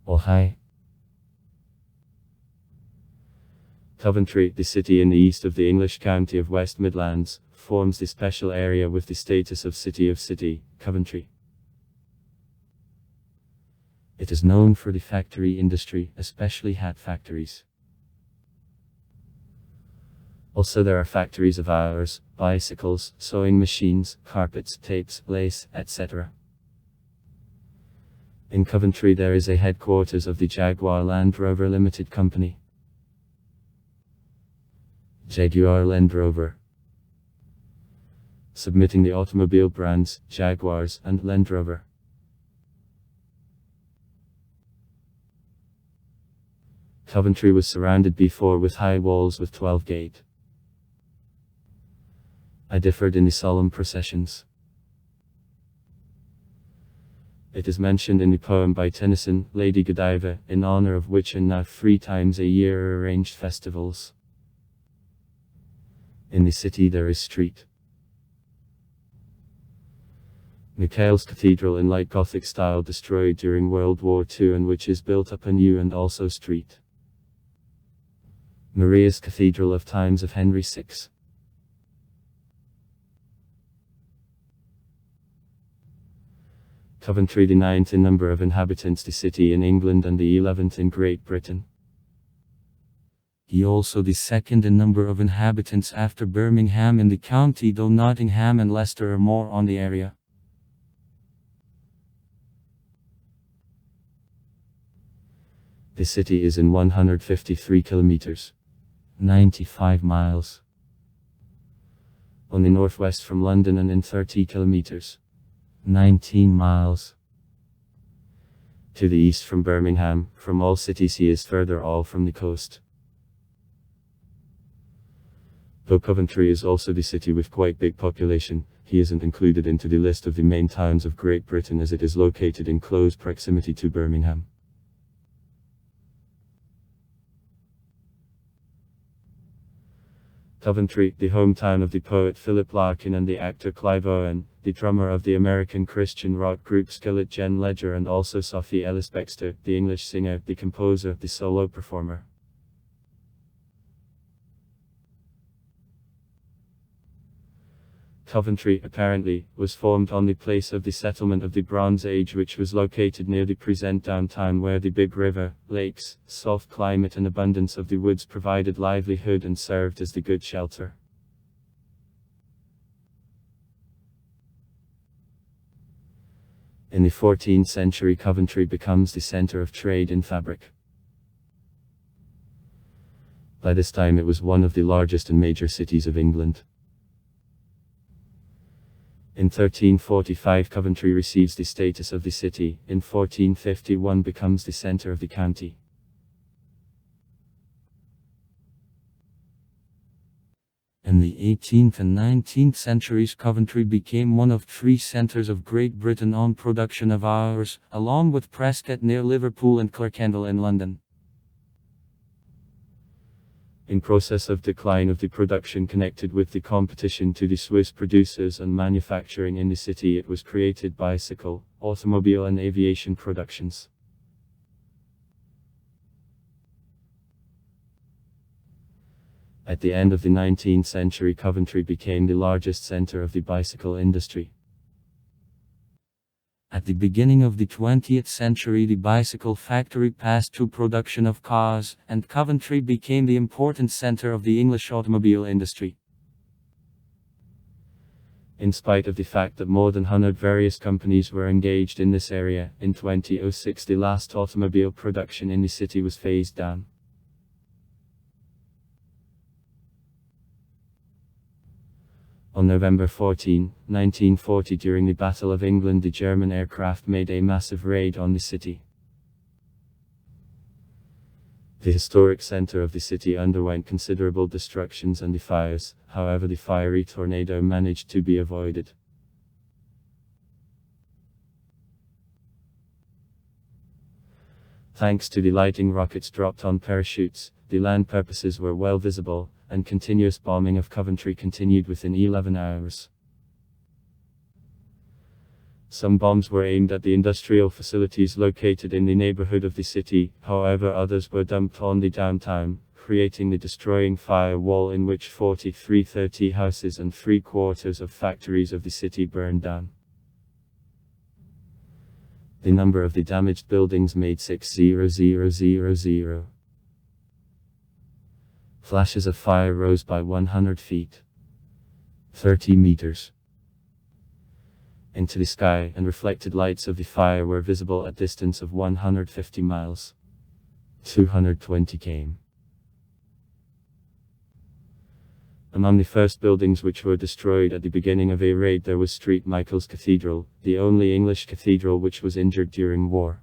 or high. Coventry, the city in the east of the English county of West Midlands, forms the special area with the status of City, Coventry. It is known for the factory industry, especially hat factories. Also there are factories of ours, bicycles, sewing machines, carpets, tapes, lace, etc. In Coventry there is a headquarters of the Jaguar Land Rover Limited Company. Jaguar Land Rover, submitting the automobile brands, Jaguars and Land Rover. Coventry was surrounded before with high walls with 12 gate. I differed in the solemn processions. It is mentioned in the poem by Tennyson, Lady Godiva, in honor of which and now 3 times a year are arranged festivals. In the city there is street. Michael's Cathedral in light Gothic style destroyed during World War II and which is built up anew, and also street. Maria's Cathedral of times of Henry VI. Coventry, the 9th in number of inhabitants, the city in England, and the 11th in Great Britain. He also the 2nd in number of inhabitants after Birmingham in the county, though Nottingham and Leicester are more on the area. The city is in 153 kilometers, 95 miles, on the northwest from London, and in 30 kilometers, 19 miles, to the east from Birmingham. From all cities he is further all from the coast. Though Coventry is also the city with quite big population, he isn't included into the list of the main towns of Great Britain, as it is located in close proximity to Birmingham. Coventry, the hometown of the poet Philip Larkin and the actor Clive Owen, the drummer of the American Christian rock group Skillet Jen Ledger, and also Sophie Ellis Bextor, the English singer, the composer, the solo performer. Coventry, apparently, was formed on the place of the settlement of the Bronze Age, which was located near the present downtown, where the big river, lakes, soft climate and abundance of the woods provided livelihood and served as the good shelter. In the 14th century, Coventry becomes the center of trade in fabric. By this time it was one of the largest and major cities of England. In 1345 Coventry receives the status of the city, in 1451 becomes the center of the county. In the 18th and 19th centuries Coventry became one of 3 centers of Great Britain on production of ours, along with Prescott near Liverpool and Clerkenwell in London. In process of decline of the production connected with the competition to the Swiss producers and manufacturing in the city, it was created bicycle, automobile and aviation productions. At the end of the 19th century Coventry became the largest center of the bicycle industry. At the beginning of the 20th century the bicycle factory passed to production of cars, and Coventry became the important center of the English automobile industry. In spite of the fact that more than 100 various companies were engaged in this area, in 2006 the last automobile production in the city was phased down. On November 14, 1940, during the Battle of England, the German aircraft made a massive raid on the city. The historic center of the city underwent considerable destructions and the fires, however the fiery tornado managed to be avoided. Thanks to the lighting rockets dropped on parachutes, the land purposes were well visible, and continuous bombing of Coventry continued within 11 hours. Some bombs were aimed at the industrial facilities located in the neighborhood of the city, however others were dumped on the downtown, creating the destroying firewall in which 4330 houses and 3/4 of factories of the city burned down. The number of the damaged buildings made 60000. Flashes of fire rose by 100 feet, 30 meters, into the sky, and reflected lights of the fire were visible at distance of 150 miles, 220 km. Among the first buildings which were destroyed at the beginning of a raid there was St. Michael's Cathedral, the only English cathedral which was injured during war.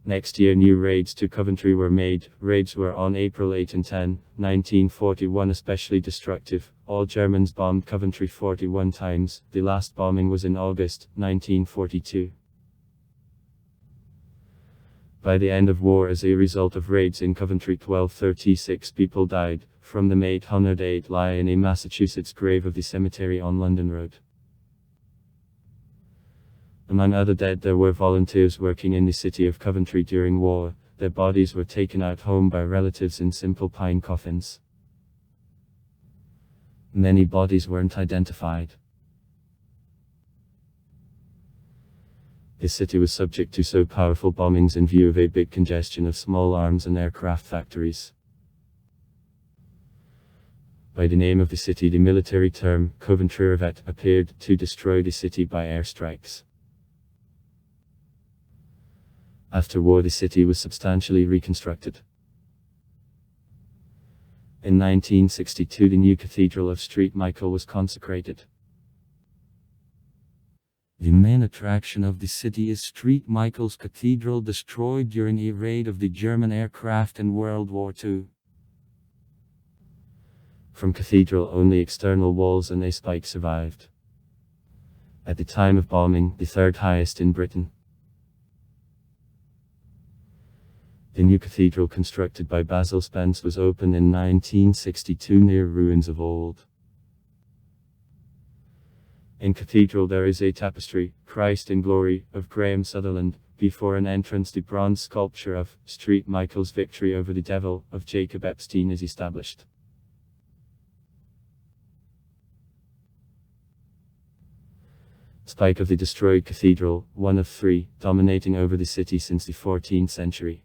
Next year new raids to Coventry were made. Raids were on April 8 and 10, 1941 especially destructive. All Germans bombed Coventry 41 times, the last bombing was in August, 1942. By the end of war as a result of raids in Coventry 1236 people died, from them 808 lie in a Massachusetts grave of the cemetery on London Road. Among other dead there were volunteers working in the city of Coventry during war. Their bodies were taken out home by relatives in simple pine coffins. Many bodies weren't identified. The city was subject to so powerful bombings in view of a big congestion of small arms and aircraft factories. By the name of the city the military term, Coventry Revet, appeared to destroy the city by airstrikes. After war the city was substantially reconstructed. In 1962 the new Cathedral of St. Michael was consecrated. The main attraction of the city is St. Michael's Cathedral, destroyed during a raid of the German aircraft in World War II. From cathedral only external walls and a spike survived. At the time of bombing, the third highest in Britain. The new cathedral constructed by Basil Spence was opened in 1962 near ruins of old. In cathedral there is a tapestry, Christ in Glory, of Graham Sutherland. Before an entrance the bronze sculpture of St. Michael's victory over the devil, of Jacob Epstein is established. Spike of the destroyed cathedral, one of three, dominating over the city since the 14th century.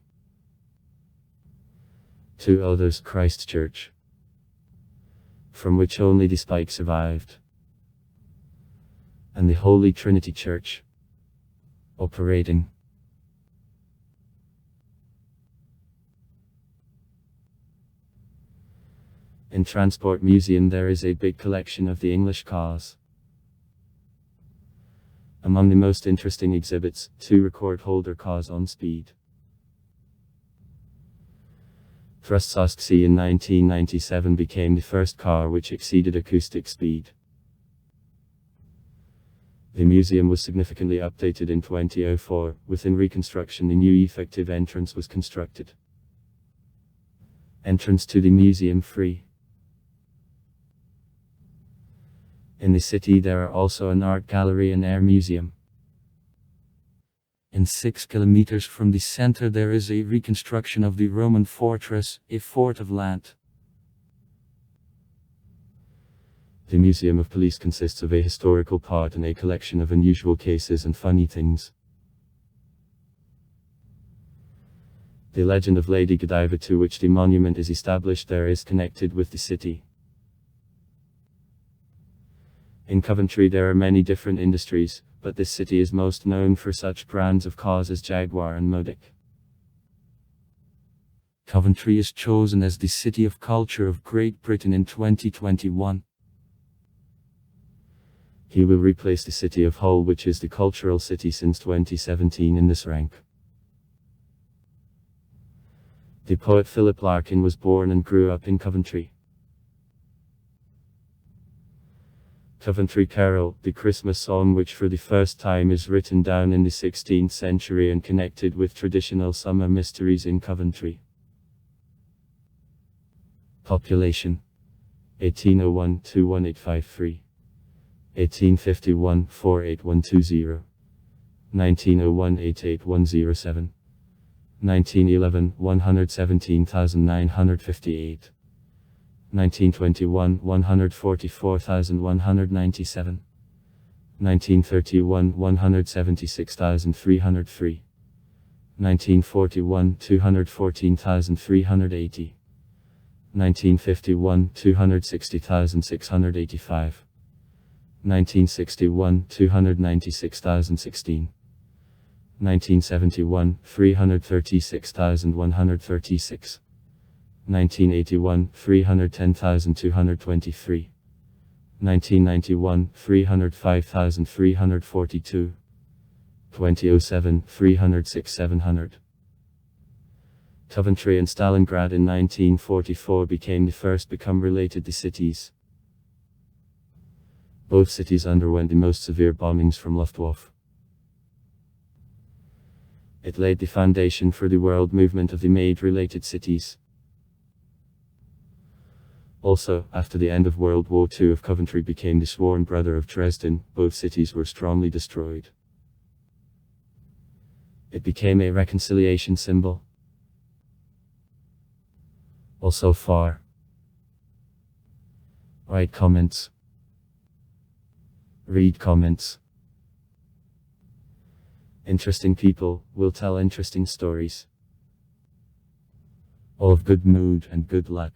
Two others Christ Church, from which only the spike survived, and the Holy Trinity Church, operating. In Transport Museum there is a big collection of the English cars. Among the most interesting exhibits, 2 record holder cars on speed. Thrust-Sosk-C in 1997 became the first car which exceeded acoustic speed. The museum was significantly updated in 2004. Within reconstruction the new effective entrance was constructed. Entrance to the museum free. In the city there are also an art gallery and air museum. In 6 kilometers from the center there is a reconstruction of the Roman fortress, a fort of land. The Museum of Police consists of a historical part and a collection of unusual cases and funny things. The legend of Lady Godiva to which the monument is established there is connected with the city. In Coventry there are many different industries, but this city is most known for such brands of cars as Jaguar and Modic. Coventry is chosen as the City of Culture of Great Britain in 2021. He will replace the city of Hull, which is the cultural city since 2017 in this rank. The poet Philip Larkin was born and grew up in Coventry. Coventry Carol, the Christmas song which for the first time is written down in the 16th century and connected with traditional summer mysteries in Coventry. Population 1801 21853, 1851 48120, 1901 88107, 1911 117958, 1921 144197, 1931 176303, 1941 214380, 1951 260685, 1961 296016, 1971 336136, 1981 310223, 1991 305342, 2007 306700. Coventry and Stalingrad in 1944 became the first become related cities. Both cities underwent the most severe bombings from Luftwaffe. It laid the foundation for the world movement of the made related cities. Also, after the end of World War II, if Coventry became the sworn brother of Dresden, both cities were strongly destroyed. It became a reconciliation symbol. Also far. Write comments. Read comments. Interesting people will tell interesting stories. All of good mood and good luck.